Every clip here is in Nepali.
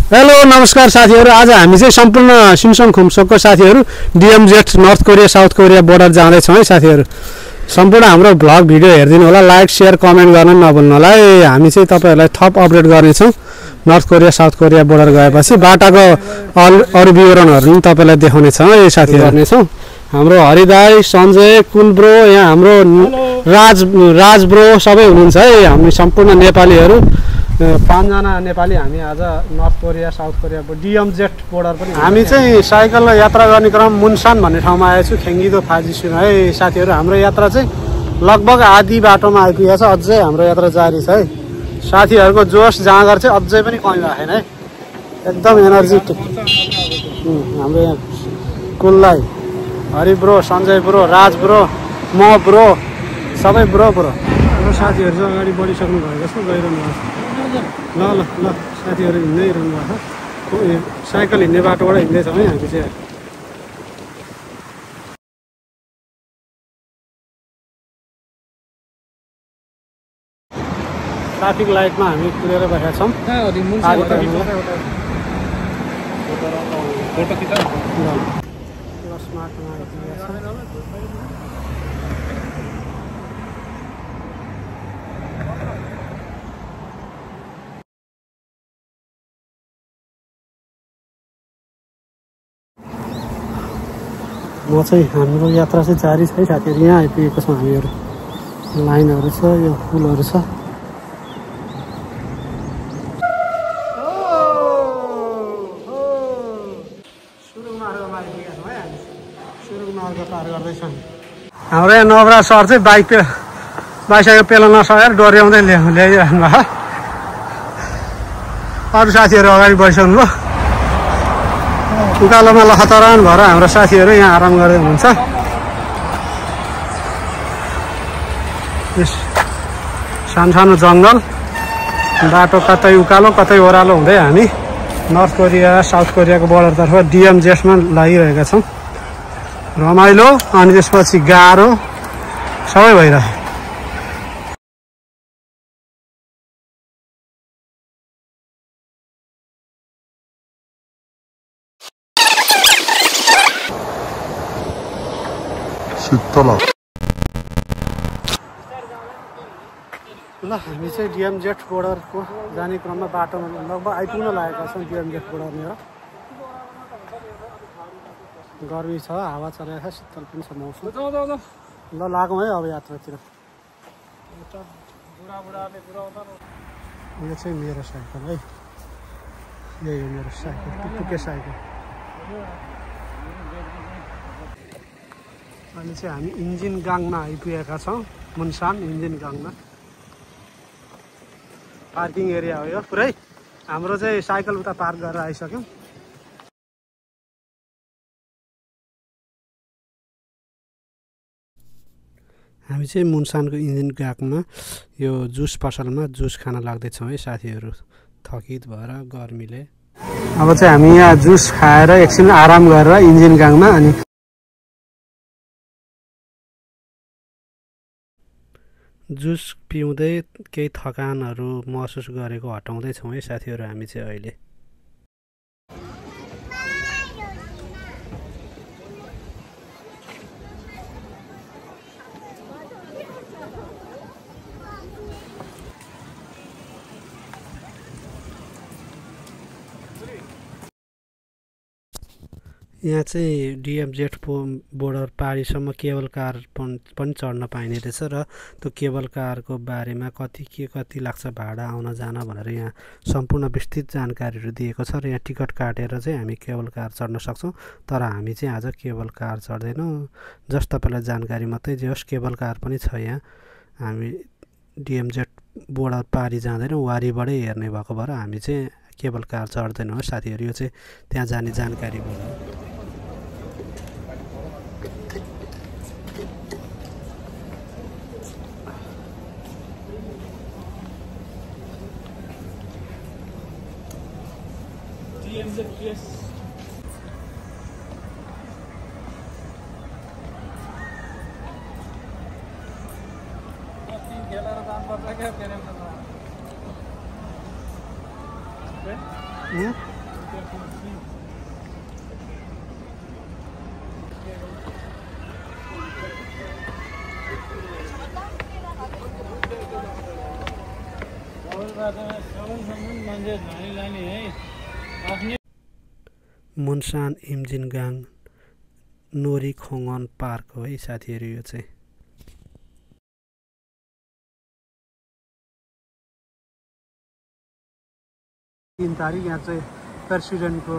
हेलो नमस्कार साथीहरु। आज हामी चाहिँ सम्पूर्ण सिमसङ खुम्सोकको साथीहरु DMZ north Korea south Korea border जाँदै छौं है साथीहरु। सम्पूर्ण हाम्रो भ्लग भिडियो हेर्दिनु होला, लाइक शेयर कमेन्ट गर्न नभुल्नु होला है। हामी चाहिँ तपाईहरुलाई थप अपडेट गर्ने छौं north Korea south Korea border गएपछि। बाटाको अरु विवरणहरु पनि तपाईलाई देखाउने छौं है साथीहरु। गर्ने छौं हाम्रो हरिदाई, सञ्जय, कुल ब्रो, यहाँ हाम्रो राज ब्रो सबै हुनुहुन्छ है। हामी सम्पूर्ण नेपालीहरु 5 जना नेपाली हामी आज north Korea south Korea DMZ border पनि। हामी चाहिँ साइकल यात्रा गर्ने क्रम मुनसान भन्ने ठाउँमा आएछु, खेङ्गीदो फाजिसुमा है साथीहरु। हाम्रो यात्रा चाहिँ लगभग आधी बाटोमा आइपुगेको छ, अझै हाम्रो यात्रा जारी छ है। साथीहरुको जोश जाँगर चाहिँ अझै पनि कमी भएको छैन है, एकदम एनर्जेटिक। हाम्रो यहाँ कुललाई, हरि ब्रो, सञ्जय ब्रो, राज ब्रो, म ब्रो, सबै ब्रो हाम्रो साथीहरु चाहिँ अगाडि बढिसक्नु भएको छ, गइरहनु भएको छ। ल ल ल साथीहरु हिँड्दै रहनु भएको छ, साइकल हिँड्ने बाटोबाट हिँड्दैछौँ है हामी चाहिँ। ट्राफिक लाइटमा हामी कुरेर बसेका छौँ। म चाहिँ हाम्रो यात्रा चाहिँ जारी छ है साथीहरु। यहाँ आइपुगेको छौँ हामीहरु, लाइनहरु छ, यो पुलहरु छ। हाम्रो यहाँ नवराज सर चाहिँ बाइसाइकल पेला नसकेर डोर्याउँदै ल्याइरहनु भयो। अरू साथीहरु अगाडि बढिसक्नु भयो। उकालोमा लखतरान भएर हाम्रो साथीहरु यहाँ आराम गर्दै हुनुहुन्छ। सानो जंगल बाटो, कतै उकालो कतै ओह्रालो हुँदै हामी नर्थ कोरिया साउथ कोरियाको बोर्डरतर्फ DMZ मा लागिरहेका छौं। रमाइलो अनि त्यसपछि गाह्रो सबै भइरहेको। ल हामी चाहिँ DMZ बोर्डरको जाने क्रममा बाटोमा लगभग आइपुग्न लागेका छौँ। DMZ बोर्डरनिर गर्मी छ, हावा चलेको छ, शीतल पनि छ मौसम। ल लागौँ है अब यात्रातिर। यो चाहिँ मेरो साइकल है, यही हो मेरो साइकल, टुकटुके साइकल। अहिले चाहिँ हामी इन्जिन गाङमा आइपुगेका छौँ, मुनसान इन्जिन गाङमा। पार्किङ एरिया हो यो पुरै। हाम्रो चाहिँ साइकल उता पार्क गरेर आइसक्यौँ। हामी चाहिँ मुनसानको इन्जिन गाङमा यो जुस पसलमा जुस खान लाग्दैछौँ है साथीहरु, थकित भएर गर्मीले। अब चाहिँ हामी यहाँ जुस खाएर एकछिन आराम गरेर इन्जिन गाङमा अनि जुस पिउँदै केही थकानहरु महसुस गरेको हटाउँदै छौँ है साथीहरु हामी चाहिँ अहिले। यहाँ चाहिँ DMZ बोर्डर पारीसम्म केबल कार पनि चढ्न पाइने रहेछ र त्यो केबल कारको बारेमा कति लाग्छ भाडा आउन जान भनेर यहाँ सम्पूर्ण विस्तृत जानकारीहरू दिएको छ। र यहाँ टिकट काटेर चाहिँ हामी केबल कार चढ्न सक्छौँ। तर हामी चाहिँ आज केबल कार चढ्दैनौँ, जस्ट तपाईलाई जानकारी मात्रै जे होस्। केबल कार पनि छ यहाँ। हामी DMZ बोर्डर पारी जाँदैनौँ, वारीबाटै हेर्ने भएको भएर हामी चाहिँ केबल कार चढ्दैनौँ साथीहरु। यो चाहिँ त्यहाँ जाने जानकारी भयो। Yes. Hmm? मुन्सान इम्जिनगाङ नोरी खोङन पार्क हो है साथीहरू। यो चाहिँ 3 तारिक यहाँ चाहिँ प्रेसिडेन्टको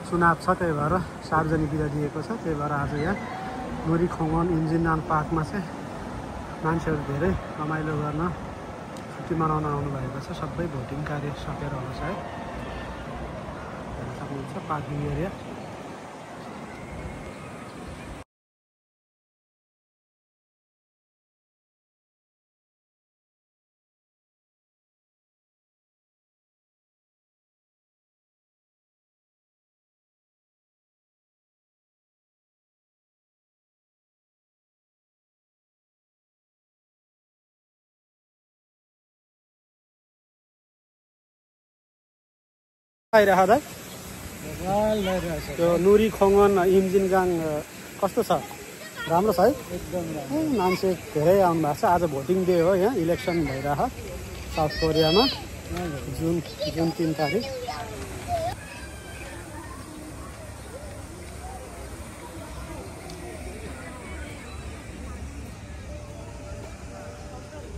चुनाव छ, त्यही भएर सार्वजनिक बिदा दिएको छ। त्यही भएर आज यहाँ नोरी खोङन इम्जिनगाङ पार्कमा चाहिँ मान्छेहरू धेरै रमाइलो गर्न छुट्टी मनाउन आउनुभएको छ। सबै भोटिङ कार्य सकेर होला सायद। हेर्न सक्नुहुन्छ पार्किङ एरिया। आइरहेको दाइ त्यो नुरी खोङन इम्जिनगाङ कस्तो छ? राम्रो छ है? एकदम राम्रो। मान्छे धेरै आउनु भएको छ। आज भोटिङ डे हो, यहाँ इलेक्सन भइरहेको साउथ कोरियामा जुन 3 तारिक।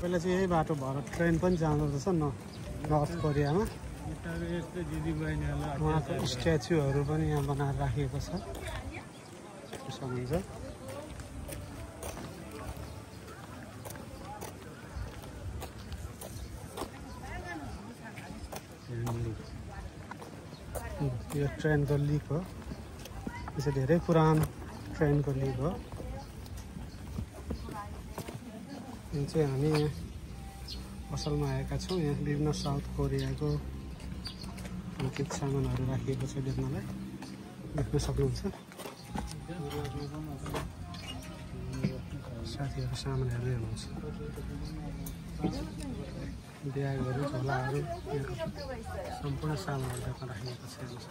पहिला चाहिँ यही बाटो भएर ट्रेन पनि जाँदो रहेछ नर्थ कोरियामा। उहाँको स्ट्याचुहरू पनि यहाँ बनाएर राखिएको छ, सक्नुहुन्छ। यो ट्रेनको लिक हो, यो चाहिँ धेरै पुरानो ट्रेनको लिक हो। यो चाहिँ हामी यहाँ पसलमा आएका छौँ। यहाँ विभिन्न साउथ कोरियाको केही सामानहरू राखिएको छ बेच्नलाई, देख्न सक्नुहुन्छ। साथीहरू सामान हेर्दै हुनुहुन्छ। ब्यागहरू, झोलाहरू, सम्पूर्ण सामानहरू देख्न राखिएको छ।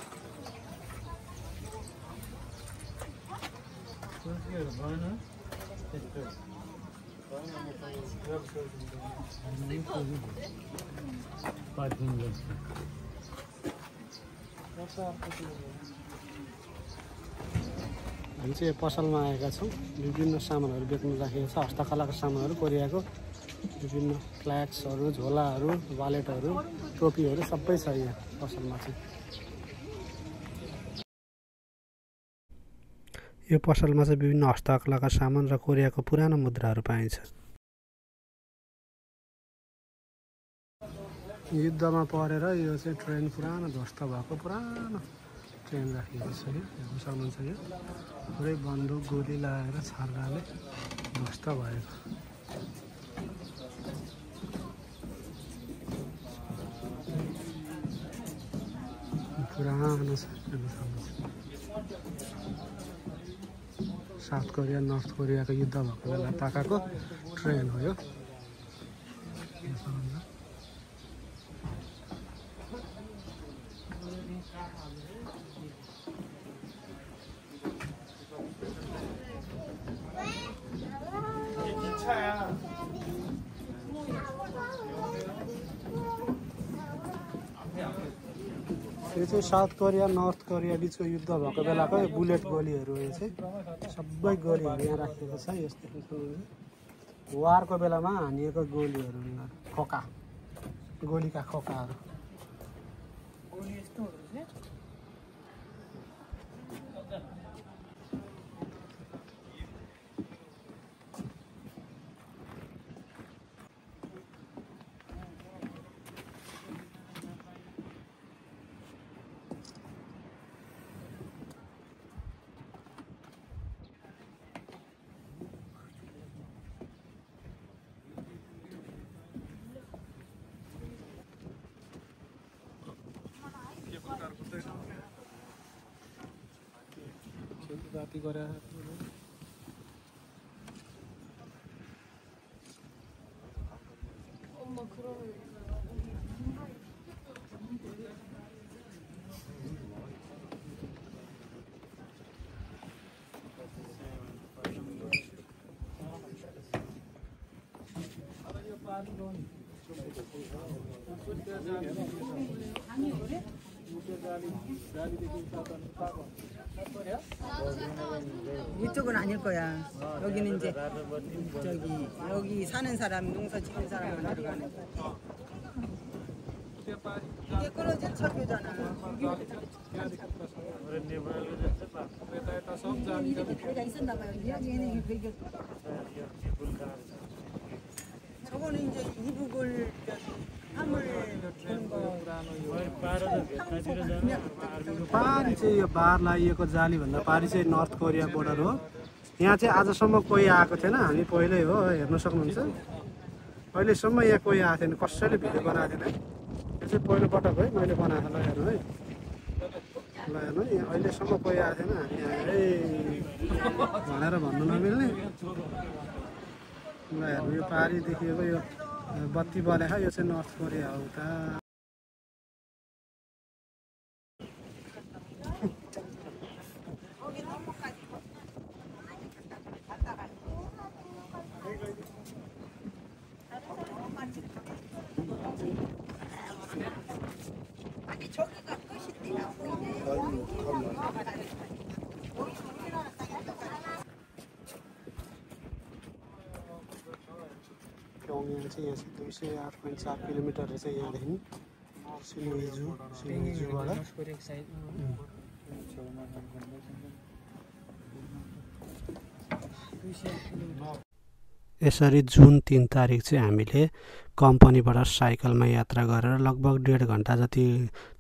हामी चाहिँ पसलमा आएका छौँ। विभिन्न सामानहरू बेच्न राखेको छ, हस्तकलाको सामानहरू, कोरियाको विभिन्न फ्ल्याग्सहरू, झोलाहरू, वालेटहरू, टोपीहरू सबै छ यहाँ पसलमा चाहिँ। यो पसलमा चाहिँ विभिन्न हस्तकलाका सामान र कोरियाको पुरानो मुद्राहरू पाइन्छ। युद्धमा परेर यो चाहिँ ट्रेन पुरानो ध्वस्त भएको पुरानो ट्रेन राखिएको छ। यो हेर्न सक्नुहुन्छ। यो पुरै बन्दुक गोली लगाएर छर्राले ध्वस्त भएको पुरानो छ। हेर्न सक्नुहुन्छ। साउथ कोरिया नर्थ कोरियाको युद्ध भएको बेला पाकाको ट्रेन हो यो। यो चाहिँ साउथ कोरिया नर्थ कोरिया बिचको युद्ध भएको बेलाको बुलेट गोलीहरू यो चाहिँ सबै गोलीहरू यहाँ राखिएको छ। यस्तो वारको बेलामा हानिएको गोलीहरू, खोका, गोलीका खोकाहरू। जाति गरे 이쪽은 아닐 거야. 여기는 이제 저기 여기 사는 사람, 농사 짓는 사람만 들어가는 거. 이게 끊어진 철교잖아. 다리가 있었나 봐요. 얘는 이게 저거는 이제 이북을 함을 주는 거. पारी चाहिँ यो बार लाइएको जाली भन्दा पारी चाहिँ नर्थ कोरिया बोर्डर हो। यहाँ चाहिँ आजसम्म कोही आएको थिएन, हामी पहिल्यै हो हेर्न सक्नुहुन्छ। अहिलेसम्म यहाँ कोही आएको थिएन, कसैले भिडियो बनाएको थिएन। यो चाहिँ पहिलोपटक है मैले बनाएको। ल हेर्नु है, ल हेर्नु यहाँ अहिलेसम्म कोही आएको थिएन, हामी आए भनेर भन्नु नमिल्ने। ल हेर्नु यो पारी देखिएको यो बत्ती बलेको यो चाहिँ नर्थ कोरिया हो। उता प्योङयाङ चाहिँ यहाँ चाहिँ 208.4 किलोमिटर रहेछ यहाँदेखि सिलिगुडीबाट। यसरी जुन 3 तारिक चाहिँ हामीले कम्पनीबाट साइकलमा यात्रा गरेर लगभग 1.5 घन्टा जति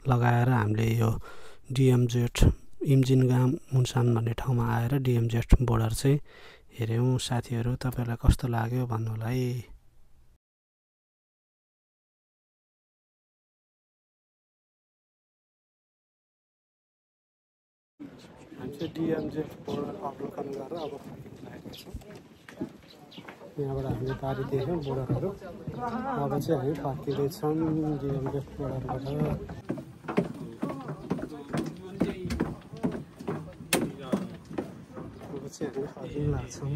लगाएर हामीले यो डिएमजेड इम्जिनगाम मुन्सान भन्ने ठाउँमा आएर डिएमजेड बोर्डर चाहिँ हेऱ्यौँ। साथीहरू तपाईलाई कस्तो लाग्यो भन्नु होला है। हामी चाहिँ डिएमजेड बोर्डर अवलोकन गरेर अब फर्किरहेका छौँ। यहाँबाट हामीले पारी देख्यौँ बोर्डरहरू। अब चाहिँ हामी फर्किँदैछौँ डिएमजेड बोर्डरबाट। अब चाहिँ हामी फर्किन लाग्छौँ।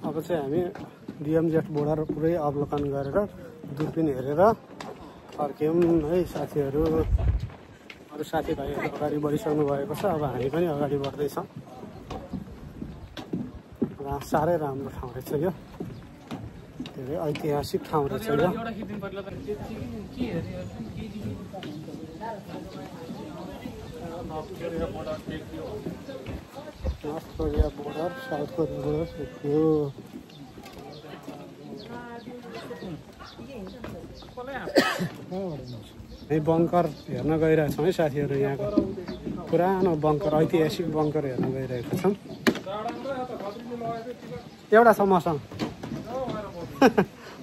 अब चाहिँ हामी डिएमजेड बोर्डर पुरै अवलोकन गरेर दूरबीन हेरेर फर्क्यौँ है साथीहरू। अरू साथीभाइहरू अगाडि बढिसक्नु भएको छ, अब हामी पनि अगाडि बढ्दैछौँ। साह्रै राम्रो ठाउँ रहेछ यो, धेरै ऐतिहासिक ठाउँ रहेछ यो। North Korea border, south Korea border देखियो। हामी बङ्कर हेर्न गइरहेछौँ है साथीहरू। यहाँको पुरानो बङ्कर, ऐतिहासिक बङ्कर हेर्न गइरहेका छौँ। एउटा छ मसँग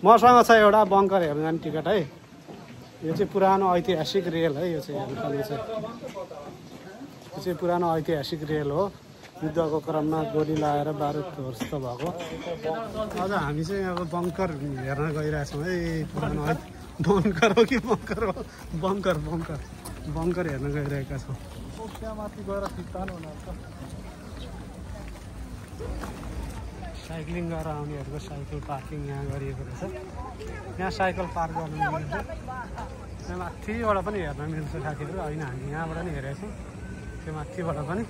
मसँग छ एउटा बङ्कर हेर्न जाने टिकट है। यो चाहिँ पुरानो ऐतिहासिक रेल है। यो चाहिँ हेर्नुपर्ने चाहिँ यो चाहिँ पुरानो ऐतिहासिक रेल हो। युद्धको क्रममा गोली लगाएर बारुद ध्वस्त भएको। अझ हामी चाहिँ अब बङ्कर हेर्न गइरहेछौँ है। पुरानो बङ्कर हो कि बङ्कर हो? बङ्कर बङ्कर बङ्कर हेर्न गइरहेका छौँ। साइक्लिङ गरेर आउनेहरूको साइकल पार्किङ यहाँ गरिएको रहेछ। यहाँ साइकल पार्क गर्नु मिल्छ। यहाँ माथिबाट पनि हेर्न मिल्छ साथीहरू। होइन हामी यहाँबाट नि हेरेको छौँ, त्यो माथिबाट पनि।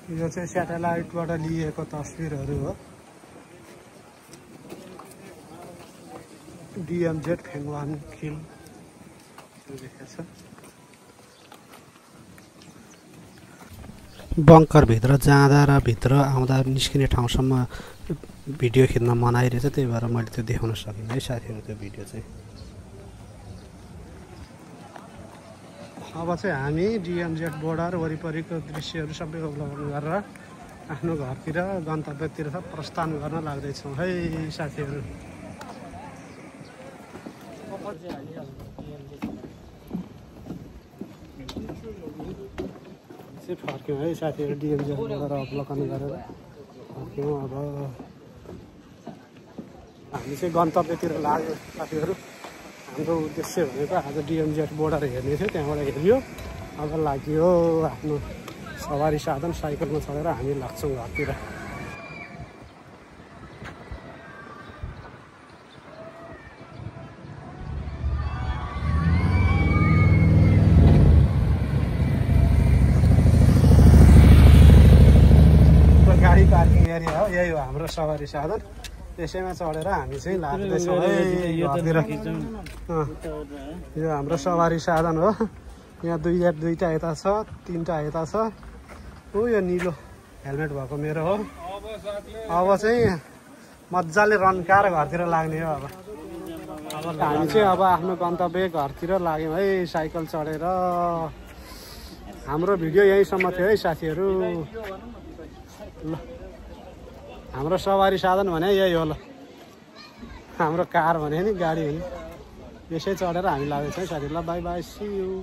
यो चाहिँ स्याटेलाइटबाट लिएको तस्बिरहरू हो। डिएमजेड फेङवान खिल देखेको छ। बङ्करभित्र जाँदा र भित्र आउँदा निस्किने ठाउँसम्म भिडियो खिच्न मनाइ रहेछ, त्यही भएर मैले त्यो देखाउन सकिनँ है साथीहरू त्यो भिडियो चाहिँ। अब चाहिँ हामी डिएमजेड बोर्डर वरिपरिको दृश्यहरू सबै अवलोकन गरेर आफ्नो घरतिर गन्तव्यतिर प्रस्थान गर्न लाग्दैछौँ है साथीहरू। चाहिँ फर्क्यौँ है साथीहरू। डिएमजेड बोर्डर अवलोकन गरेर फर्क्यौँ। अब हामी चाहिँ गन्तव्यतिर लाग्यो साथीहरू। हाम्रो उद्देश्य भनेको आज डिएमजेड बोर्डर हेर्ने थियो, त्यहाँबाट हेरियो। अब लाग्यो आफ्नो सवारी साधन साइकलमा चढेर हामी लाग्छौँ घरतिर। गाडी पार्किङ एरिया हो, यही हो हाम्रो सवारी साधन। त्यसैमा चढेर हामी चाहिँ लाग्दैछौँ है घरतिर। यो हाम्रो सवारी साधन हो। यहाँ दुईटा यता छ, तीनटा यता छ। हो यो निलो हेलमेट भएको मेरो हो। अब चाहिँ मजाले रन्काएर घरतिर लाग्ने हो। अब हामी चाहिँ अब आफ्नो गन्तव्य घरतिर लाग्यौँ है साइकल चढेर। हाम्रो भिडियो यहीँसम्म थियो है साथीहरू। ल हाम्रो सवारी साधन भने यही हो। ल हाम्रो कार भने नि गाडी भने यसै चढेर हामी लाग्दैछौँ साथीहरू। ल बाई बाई, सी यू।